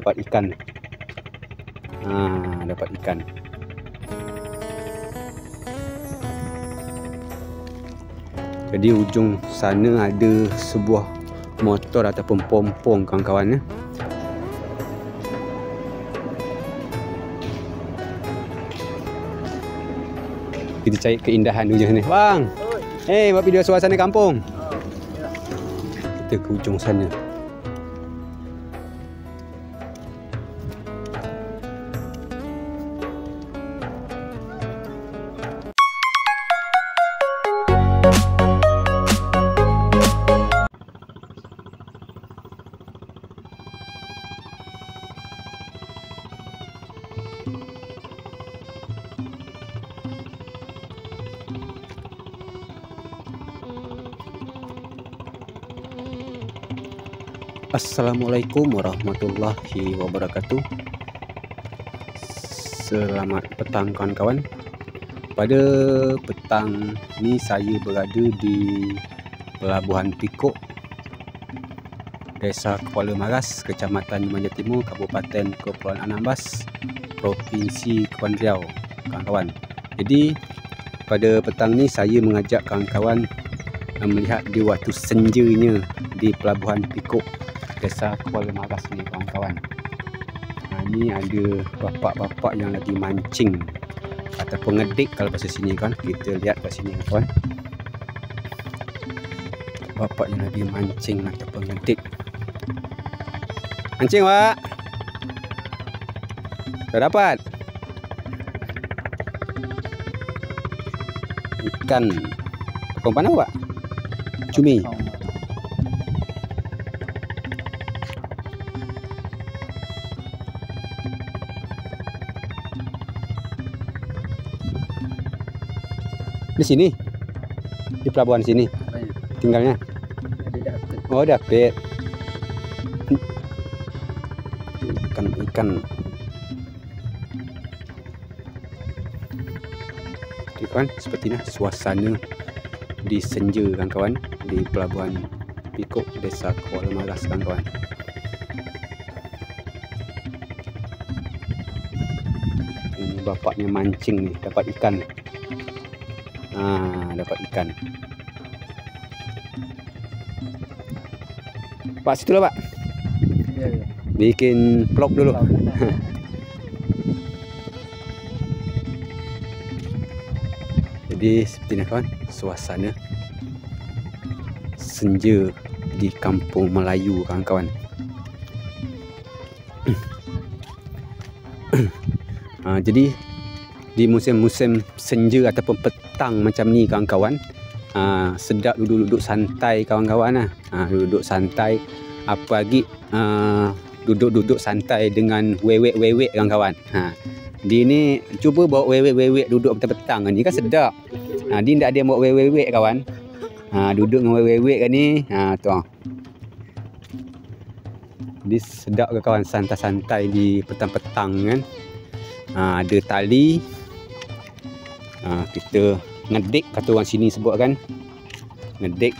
dapat ikan. Dapat ikan. Jadi ujung sana ada sebuah motor ataupun pompong kawan-kawan ya. Kita cari keindahan ujung sana. Bang. Buat video suasana kampung. Kita ke ujung sana. Assalamualaikum warahmatullahi wabarakatuh. Selamat petang kawan-kawan. Pada petang ni saya berada di Pelabuhan Pikuk, Desa Kuala Maras, Kecamatan Manja Timur, Kabupaten Kepulauan Anambas, Provinsi Kepulauan Riau, kawan-kawan. Jadi pada petang ni saya mengajak kawan-kawan melihat di waktu senjanya di Pelabuhan Pikuk, Desa Kuala Maras ni kawan-kawan. Ni ada bapak-bapak yang lagi mancing ataupun ngedik kalau bahasa sini kan. Kita lihat kat sini kawan. Bapak yang lagi mancing ataupun ngedik. Mancing Pak. Dah dapat ikan. Kau mana Pak? Cumi. Di sini, di pelabuhan sini tinggalnya. Oh, dapet ikan. Kan sepertinya suasana di senja kawan-kawan di Pelabuhan Pikuk, Desa Kuala Maras kawan-kawan. Ini bapaknya mancing nih, dapat ikan. Dapat ikan. Pak, situ lah Pak. Ya. Bikin vlog dulu. Jadi seperti ini kawan, suasana senja di kampung Melayu kawan-kawan. Jadi di musim-musim senja ataupun petang macam ni kawan-kawan, sedap duduk-duduk santai kawan-kawan lah. Duduk santai, apa lagi duduk-duduk santai dengan wewek-wewek kawan-kawan. Dia ni cuba bawa wewek-wewek duduk petang-petang ni kan sedap. Dia tak ada bawa wewek-wewek kawan. Duduk dengan wewek-wewek kan ni. Tu. Dia sedap ke kawan, santai-santai di petang-petang kan. Ada tali. Kita ngedik, kata orang sini sebut kan. Ngedik.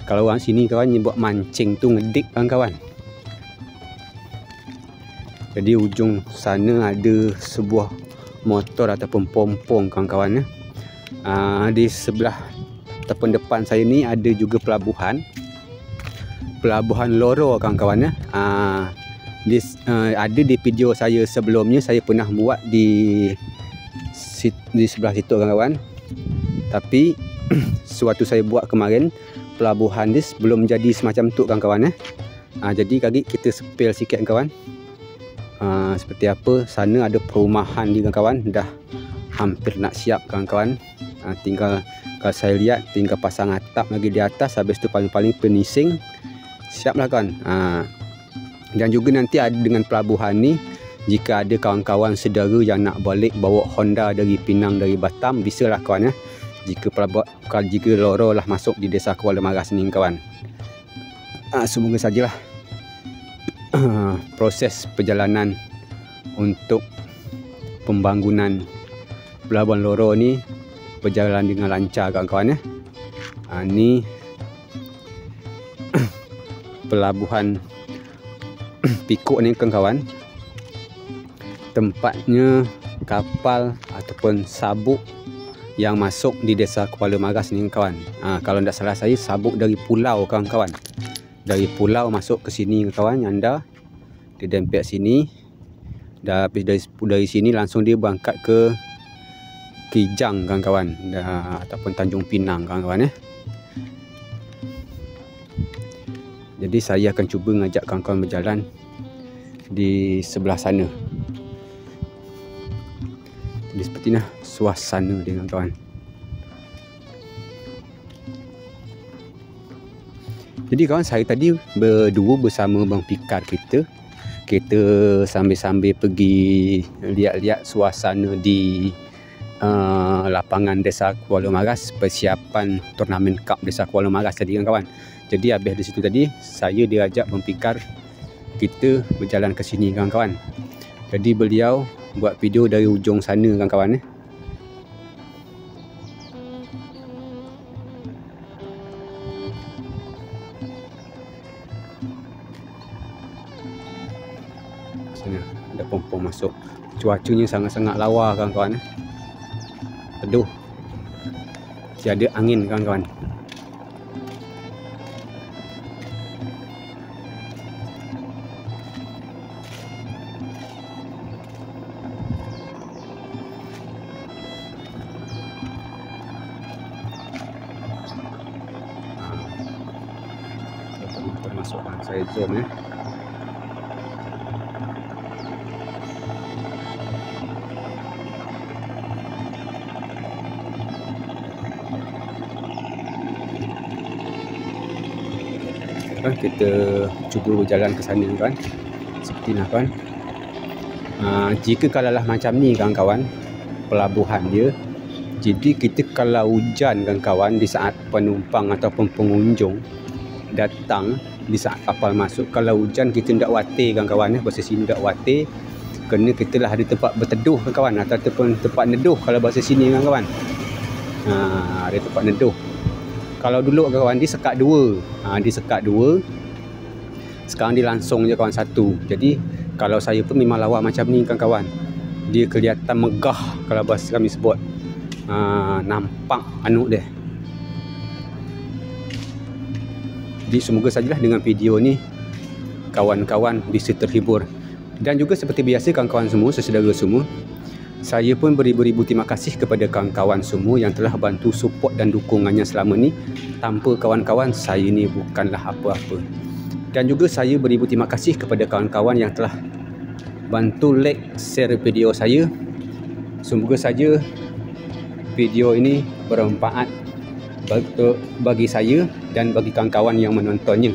Kalau orang sini kawan nyebut mancing tu ngedik kawan-kawan. Jadi ujung sana ada sebuah motor ataupun pompong kawan-kawan. Di sebelah ataupun depan saya ni ada juga pelabuhan. Pelabuhan Loro kawan-kawan. Ada di video saya sebelumnya, saya pernah buat di sebelah situ kawan-kawan. Tapi sewaktu saya buat kemarin, pelabuhan ni belum jadi semacam tu kawan-kawan. Jadi kali kita sepil sikit kawan. Seperti apa, sana ada perumahan ni kawan-kawan, dah hampir nak siap kawan-kawan. Tinggal, kalau saya lihat, tinggal pasang atap lagi di atas, habis tu paling-paling penising, siap lah kawan. Dan juga nanti ada dengan pelabuhan ni, jika ada kawan-kawan saudara yang nak balik bawa Honda dari Pinang, dari Batam, bisa lah kawan. Jika Loro lah masuk di Desa Kuala Maras ni kawan. Semoga sajalah proses perjalanan untuk pembangunan Pelabuhan Loro ni berjalan dengan lancar kawan-kawan. Ni pelabuhan Pikuk ni kawan-kawan, tempatnya kapal ataupun sabuk yang masuk di desa Kuala Maras ni kawan. Kalau tidak salah saya, sabuk dari pulau kawan-kawan. Dari pulau masuk ke sini kawan, anda dia dempet sini. Dah habis dari sini langsung dia berangkat ke Kijang kawan-kawan, ataupun Tanjung Pinang kawan-kawan ya. Jadi saya akan cuba ngajak kawan-kawan berjalan di sebelah sana. Jadi seperti ni suasana dia kawan-kawan. Jadi kawan, saya tadi berdua bersama Bang Pikar kita sambil-sambil pergi lihat-lihat suasana di lapangan Desa Kuala Maras, persiapan turnamen Cup Desa Kuala Maras tadi kawan-kawan. Jadi habis di situ tadi, saya diajak Bang Pikar kita berjalan ke sini kawan-kawan. Jadi beliau buat video dari ujung sana kawan-kawan ya. Sana ada pompong masuk. Cuacanya sangat-sangat lawa kawan-kawan ya. Teduh. Tiada angin kawan-kawan. Termasuk saya zoom ya. Sekarang kita cuba berjalan ke sana kan. Seperti ni kan. Jika kalaulah macam ni kawan-kawan, pelabuhan dia. Jadi kita kalau hujan kawan-kawan, di saat penumpang ataupun pengunjung datang, di saat kapal masuk, kalau hujan kita tidak watir kawan-kawan ya, bahasa sini tidak watir, kerana kita lah ada tempat berteduh kawan-kawan, ataupun tempat neduh kalau bahasa sini kawan-kawan. Ada tempat neduh. Kalau dulu kawan, dia sekat dua. Dia sekat dua. Sekarang dia langsung je kawan satu. Jadi kalau saya pun memang lawa macam ni kawan-kawan. Dia kelihatan megah kalau bahasa kami sebut. Nampak anu dia. Jadi semoga sajalah dengan video ni kawan-kawan bisa terhibur. Dan juga seperti biasa kawan-kawan semua, saudara semua, saya pun beribu-ribu terima kasih kepada kawan-kawan semua yang telah bantu support dan dukungannya selama ni. Tanpa kawan-kawan, saya ni bukanlah apa-apa. Dan juga saya beribu terima kasih kepada kawan-kawan yang telah bantu like, share video saya. Semoga saja video ini bermanfaat bagi saya dan bagi kawan-kawan yang menontonnya.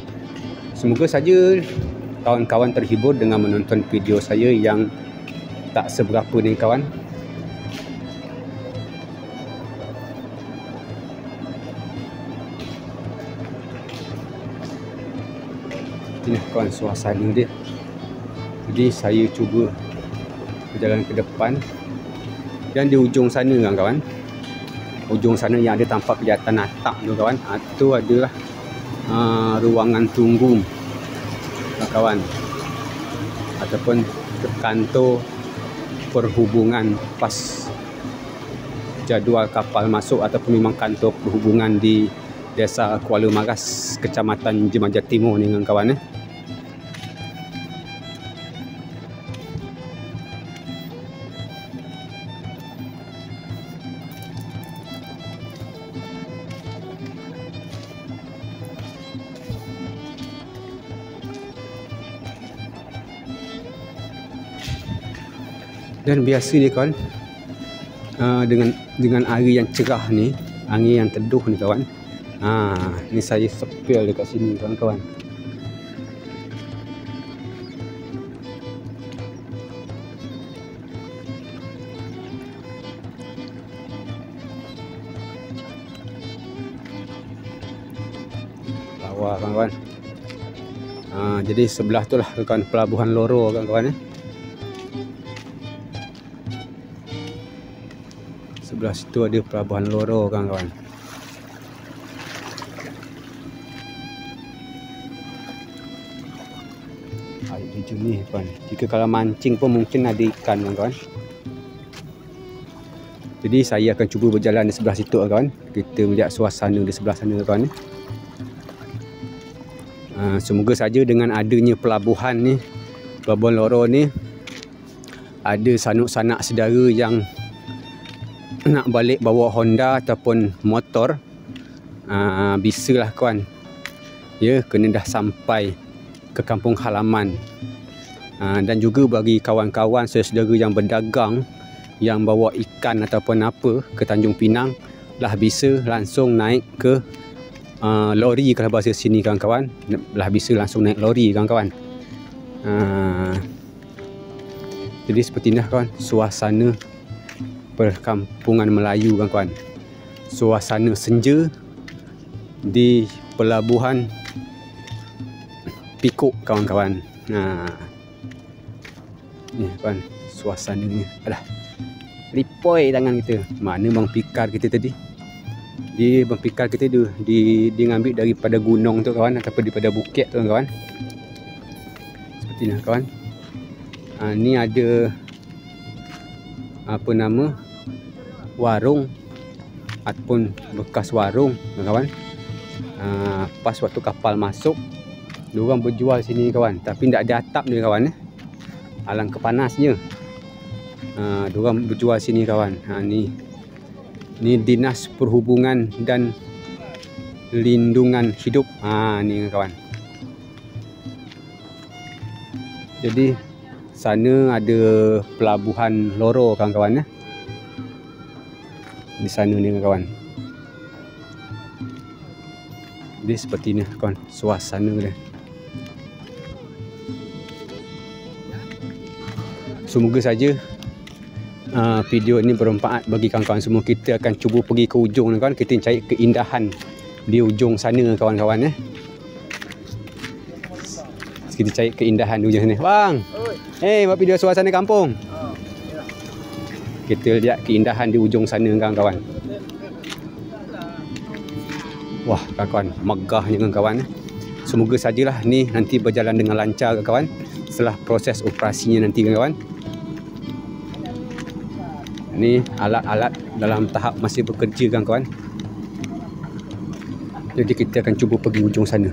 Semoga saja kawan-kawan terhibur dengan menonton video saya yang tak seberapa ni kawan. Ini kawan suasana dia. Jadi saya cuba berjalan ke depan. Dan di ujung sana kawan-kawan, ujung sana yang ada tampak kelihatan atap tu kawan, itu adalah ruangan tunggu kawan, ataupun kantor perhubungan pas jadual kapal masuk, ataupun memang kantor perhubungan di Desa Kuala Maras, Kecamatan Jemaja Timur ni kawan ya. Dan biasa ni kawan, dengan hari yang cerah ni, angin yang teduh ni kawan. Ni saya sepil dekat sini kawan-kawan. Lawa kawan-kawan. Jadi sebelah tu lah kawan, pelabuhan Loro kawan-kawan ya. Sebelah situ ada pelabuhan Loro kawan-kawan. Air dia jernih kawan. Jika kalau mancing pun mungkin ada ikan kawan. Jadi saya akan cuba berjalan di sebelah situ kawan. Kita melihat suasana di sebelah sana kawan. Semoga saja dengan adanya pelabuhan ni, Pelabuhan Loro ni, ada sanak-sanak saudara yang nak balik bawa Honda ataupun motor, bisalah kawan. Ya, kena dah sampai ke kampung halaman. Dan juga bagi kawan-kawan saudara yang berdagang, yang bawa ikan ataupun apa ke Tanjung Pinang, lah bisa langsung naik ke lori kalau bahasa sini kawan-kawan. Lah bisa langsung naik lori kawan-kawan. Jadi seperti inilah kawan suasana perkampungan Melayu kawan-kawan. Suasana senja di pelabuhan Pikuk kawan-kawan. Ni kawan suasananya. Alah, lipoi tangan kita. Mana Bang Pikar kita tadi? Bang Pikar kita dia ngambil daripada gunung tu kawan, ataupun daripada bukit tu kawan. Seperti ni kawan. Ni ada apa nama, warung ataupun bekas warung kawan. Pas waktu kapal masuk, diorang berjual sini kawan, tapi tak ada atap dia kawan. Alangkah panasnya. Diorang berjual sini kawan. Ni Dinas Perhubungan dan Lindungan Hidup. Ni kawan. Jadi sana ada Pelabuhan Loro kawan-kawan. Di sana ni kawan. Jadi seperti ni kawan suasana dia. Semoga saja video ini bermanfaat bagi kawan-kawan semua. Kita akan cuba pergi ke ujung ni kawan. Kita cari keindahan di ujung sana kawan-kawan. Kita cari keindahan di ujung sana. Bang, buat video suasana kampung. Kita lihat keindahan di ujung sana kawan-kawan. Wah kawan-kawan, megahnya kawan-kawan. Semoga sajalah ni nanti berjalan dengan lancar kawan. Setelah proses operasinya nanti kawan. Ni alat-alat dalam tahap masih bekerja kawan-kawan. Jadi kita akan cuba pergi ujung sana.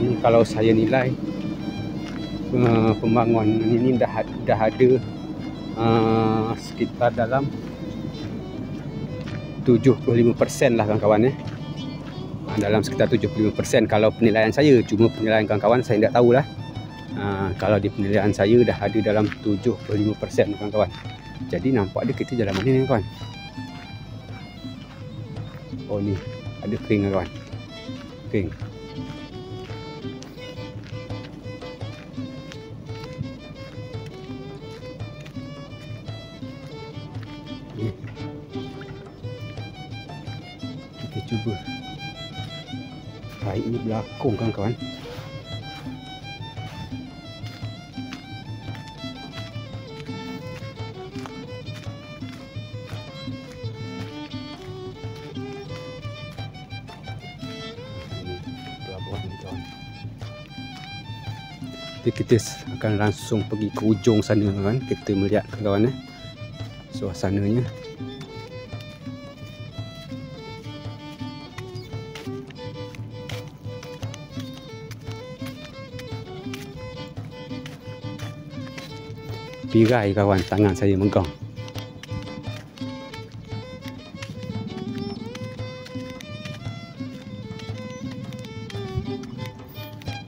Ini kalau saya nilai pembangunan ini dah ada sekitar dalam 75% lah kawan-kawan. Dalam sekitar 75% kalau penilaian saya. Cuma penilaian kawan-kawan saya tak tahulah. Kalau di penilaian saya dah ada dalam 75% kawan-kawan. Jadi nampak dia kita jalan mana ni kawan. Oh ni ada kering kawan. Kering. Cuba baik ni belakang kawan-kawan. Pelabuhan ni kawan. Jadi kita akan langsung pergi ke ujung sana kawan. Kita melihat kawan suasananya. Pirai kawan, tangan saya megang.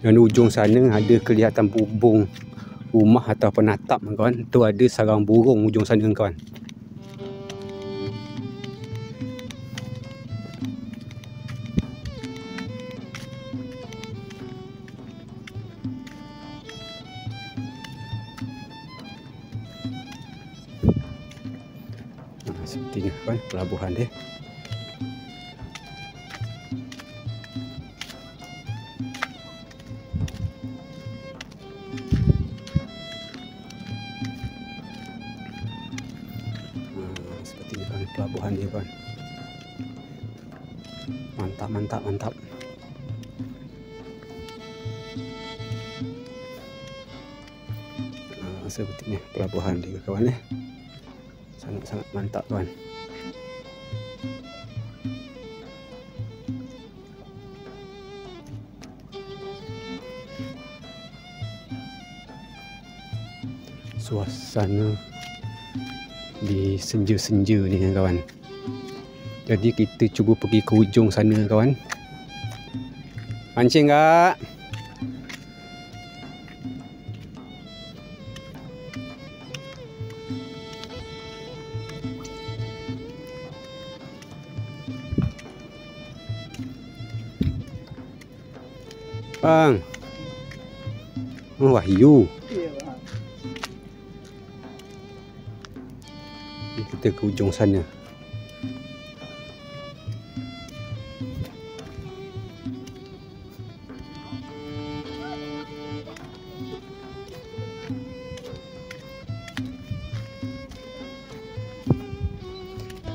Dan ujung sana ada kelihatan bubung rumah ataupun atap kawan. Tu ada sarang burung ujung sana kawan. Seperti ni kawan pelabuhan dia. pelabuhan dia kawan. Mantap. Seperti ni pelabuhan dia kawan ya. Sangat mantap kawan. Suasana di senja-senja ni kawan. Jadi kita cuba pergi ke hujung sana kawan. Mancing kak. Bang. Oh, Wahyu. Kita ke hujung sana.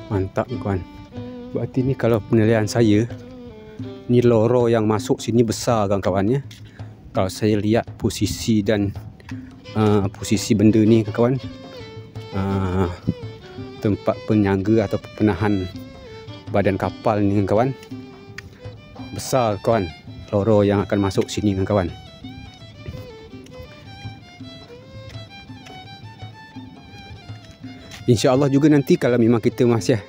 Mantap kawan. Berarti ni kalau penilaian saya, ni loro yang masuk sini besar kawan-kawan ya. Kalau saya lihat posisi dan posisi benda ni kawan, tempat penyaga atau penahan badan kapal ni kawan, besar kawan loro yang akan masuk sini kawan. InsyaAllah juga nanti kalau memang kita masih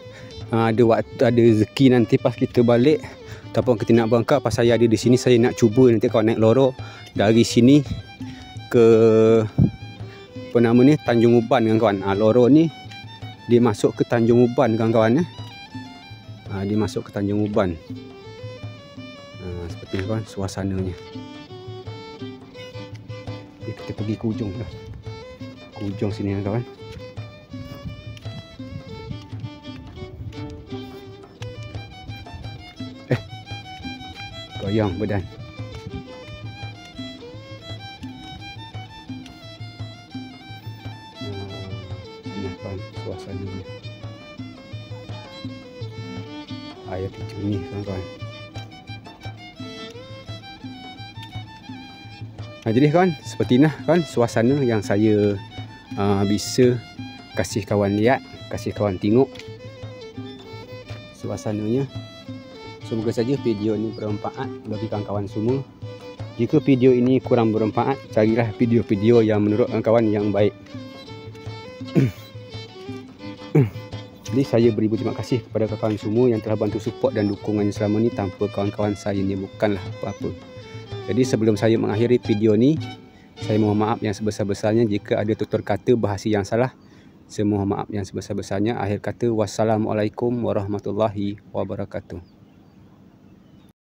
ada waktu, ada rezeki nanti pas kita balik ataupun kita nak berangkat, pas saya ada di sini, saya nak cuba nanti kawan naik loro dari sini ke apa nama ni, Tanjung Uban kawan. Loro ni dia masuk ke Tanjung Uban kawan-kawan ya. Dia masuk ke Tanjung Uban. Seperti ni kawan suasananya. Kita pergi ke hujung lah. Ke hujung sini kawan. Goyang badan. Suasananya air jernih kawan-kawan. Jadi kawan, seperti inilah kawan suasana yang saya bisa kasih kawan lihat, kasih kawan tengok suasananya. Semoga saja video ini bermanfaat bagi kawan-kawan semua. Jika video ini kurang bermanfaat, carilah video-video yang menurut kawan-kawan yang baik. Jadi saya beribu terima kasih kepada kawan-kawan semua yang telah bantu support dan dukungan selama ni. Tanpa kawan-kawan saya ni bukanlah apa-apa. Jadi sebelum saya mengakhiri video ni, saya mohon maaf yang sebesar-besarnya jika ada tutur kata bahasa yang salah. Saya mohon maaf yang sebesar-besarnya. Akhir kata, wassalamualaikum warahmatullahi wabarakatuh.